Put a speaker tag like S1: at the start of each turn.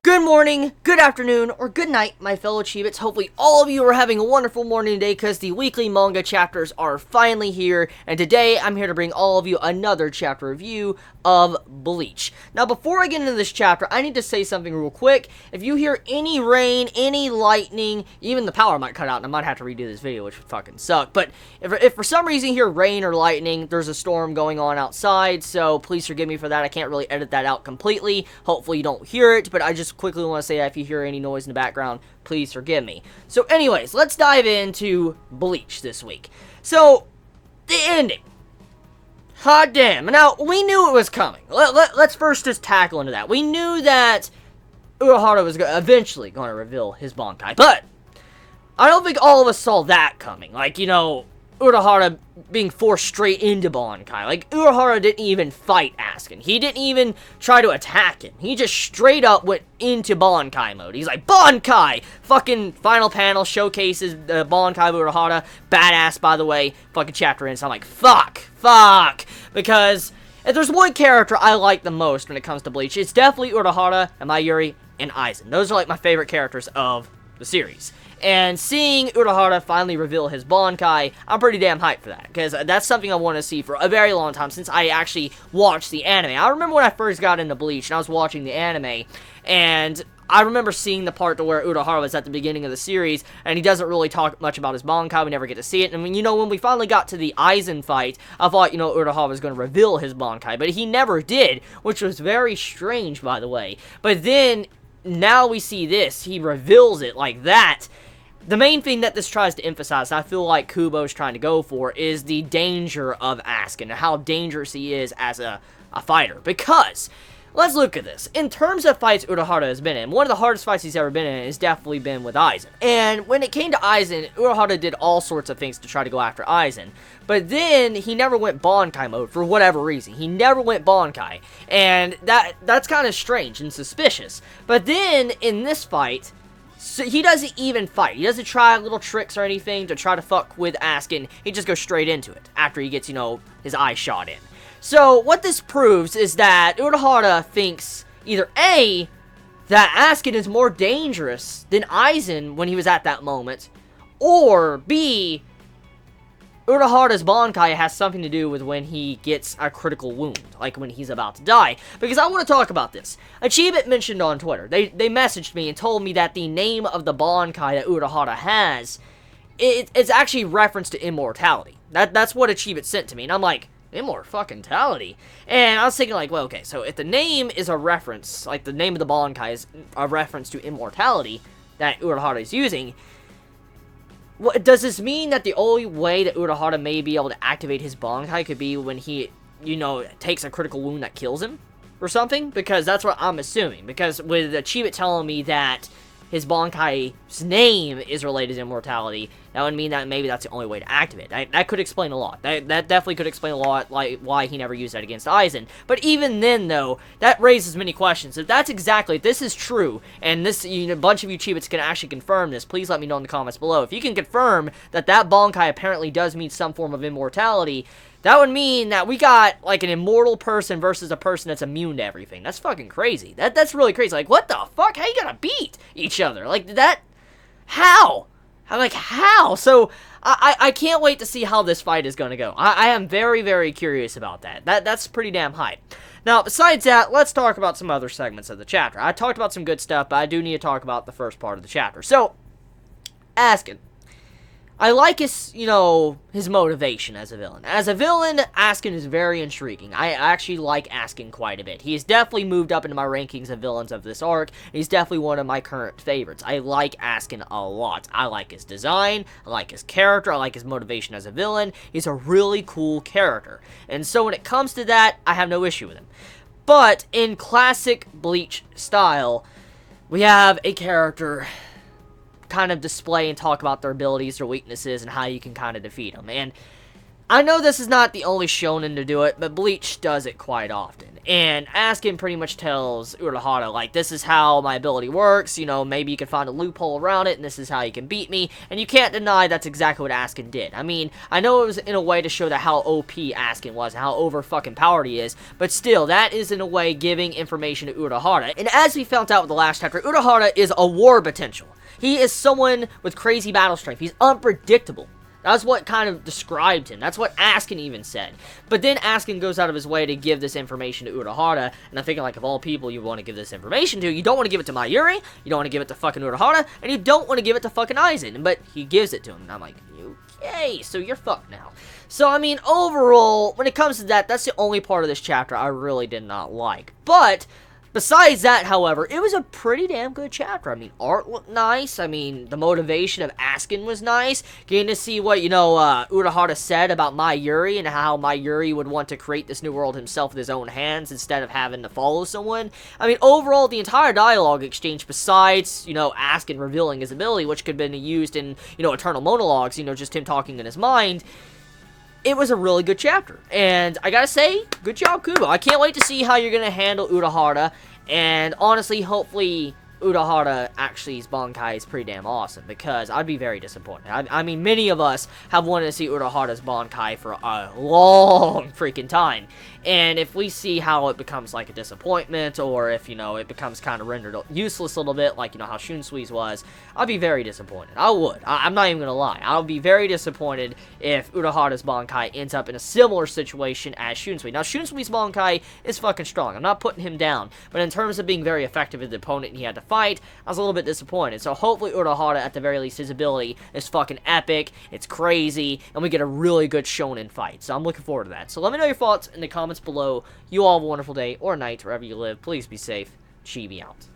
S1: Good morning, good afternoon, or good night, my fellow Chibits. Hopefully all of you are having a wonderful morning today because the weekly manga chapters are finally here, and today I'm here to bring all of you another chapter review of Bleach. Now, before I get into this chapter, I need to say something real quick. If you hear any rain, any lightning, even the power might cut out, and I might have to redo this video, which would fucking suck, but if for some reason you hear rain or lightning, there's a storm going on outside, so please forgive me for that. I can't really edit that out completely. Hopefully you don't hear it, but I just quickly want to say that if you hear any noise in the background, please forgive me. So anyways, let's dive into Bleach this week. So, the ending. Hot damn. Now, we knew it was coming. Let's first just tackle into that. We knew that Urahara was eventually going to reveal his Bankai, but I don't think all of us saw that coming. Like, you know, Urahara being forced straight into Bankai. Like, Urahara didn't even fight Askin. He didn't even try to attack him. He just straight up went into Bankai mode. He's like, Bankai! Fucking final panel showcases the Bankai of Urahara. Badass, by the way. Fucking chapter ends. So I'm like, fuck. Because if there's one character I like the most when it comes to Bleach, it's definitely Urahara, and Mayuri, and Aizen. Those are like my favorite characters of the series. And seeing Urahara finally reveal his Bankai, I'm pretty damn hyped for that, because that's something I want to see for a very long time, since I actually watched the anime. I remember when I first got into Bleach, and I was watching the anime, and I remember seeing the part to where Urahara was at the beginning of the series, and he doesn't really talk much about his Bankai. We never get to see it. And when, you know, when we finally got to the Aizen fight, I thought, you know, Urahara was going to reveal his Bankai, but he never did, which was very strange, by the way. But then, now we see this, he reveals it like that. The main thing that this tries to emphasize, I feel like Kubo's trying to go for, is the danger of Askin, and how dangerous he is as a fighter. Because, let's look at this. In terms of fights Urahara has been in, one of the hardest fights he's ever been in has definitely been with Aizen. And when it came to Aizen, Urahara did all sorts of things to try to go after Aizen. But then, he never went Bankai mode for whatever reason. He never went Bankai. And that's kind of strange and suspicious. But then, in this fight, so he doesn't even fight. He doesn't try little tricks or anything to try to fuck with Askin. He just goes straight into it after he gets, you know, his eye shot in. So, what this proves is that Urahara thinks either A, that Askin is more dangerous than Aizen when he was at that moment, or B, Urahara's Bankai has something to do with when he gets a critical wound, like when he's about to die. Because I want to talk about this. A Chibi mentioned on Twitter, they messaged me and told me that the name of the Bankai that Urahara has, it's actually reference to immortality. That's what a Chibi sent to me, and I'm like, immortality? And I was thinking like, well, okay, so if the name is a reference, like the name of the Bankai is a reference to immortality that Urahara is using, does this mean that the only way that Urahara may be able to activate his Bankai could be when he, you know, takes a critical wound that kills him? Or something? Because that's what I'm assuming. Because with the Chibi telling me that his Bankai's name is related to immortality, that would mean that maybe that's the only way to activate it. That could explain a lot. That definitely could explain a lot, like, why he never used that against Aizen. But even then, though, that raises many questions. If that's exactly, if this is true, and this, you know, a bunch of you Chibits can actually confirm this, please let me know in the comments below. If you can confirm that that Bankai apparently does mean some form of immortality, that would mean that we got, like, an immortal person versus a person that's immune to everything. That's fucking crazy. That's really crazy. Like, what the fuck? How you gonna beat each other? Like, that... How? I'm like, how? So, I can't wait to see how this fight is gonna go. I am very, very curious about that. That's pretty damn hype. Now, besides that, let's talk about some other segments of the chapter. I talked about some good stuff, but I do need to talk about the first part of the chapter. So, Askin. I like his, you know, his motivation as a villain. As a villain, Askin is very intriguing. I actually like Askin quite a bit. He's definitely moved up into my rankings of villains of this arc. He's definitely one of my current favorites. I like Askin a lot. I like his design, I like his character, I like his motivation as a villain. He's a really cool character. And so when it comes to that, I have no issue with him. But in classic Bleach style, we have a character kind of display and talk about their abilities, their weaknesses, and how you can kind of defeat them. And I know this is not the only shonen to do it, but Bleach does it quite often. And Askin pretty much tells Urahara, like, this is how my ability works, you know, maybe you can find a loophole around it, and this is how you can beat me, and you can't deny that's exactly what Askin did. I mean, I know it was in a way to show that how OP Askin was, and how over-fucking-powered he is, but still, that is in a way giving information to Urahara. And as we found out with the last chapter, Urahara is a war potential. He is someone with crazy battle strength. He's unpredictable. That's what kind of described him. That's what Askin even said. But then Askin goes out of his way to give this information to Urahara, and I'm thinking, like, of all people you want to give this information to, you don't want to give it to Mayuri, you don't want to give it to fucking Urahara, and you don't want to give it to fucking Aizen, but he gives it to him, and I'm like, okay, so you're fucked now. So, I mean, overall, when it comes to that, that's the only part of this chapter I really did not like. But besides that, however, it was a pretty damn good chapter. I mean, art looked nice. I mean, the motivation of Askin was nice. Getting to see what, you know, Urahara said about Mayuri and how Mayuri would want to create this new world himself with his own hands instead of having to follow someone. I mean, overall, the entire dialogue exchange, besides, you know, Askin revealing his ability, which could have been used in, you know, eternal monologues, you know, just him talking in his mind, it was a really good chapter, and I gotta say, good job, Kubo. I can't wait to see how you're gonna handle Urahara, and honestly, hopefully, Urahara actually's Bankai is pretty damn awesome, because I'd be very disappointed. I mean, many of us have wanted to see Urahara's Bankai for a long freaking time, and if we see how it becomes like a disappointment, or if, you know, it becomes kind of rendered useless a little bit, like, you know, how Shunsui's was, I'd be very disappointed. I would. I'm not even gonna lie. I would be very disappointed if Urahara's Bankai ends up in a similar situation as Shunsui. Now, Shunsui's Bankai is fucking strong. I'm not putting him down, but in terms of being very effective as the opponent he had to fight, I was a little bit disappointed. So hopefully Urahara, at the very least, his ability is fucking epic, it's crazy, and we get a really good shonen fight. So I'm looking forward to that. So let me know your thoughts in the comments below. You all have a wonderful day or night wherever you live. Please be safe. Chibi out.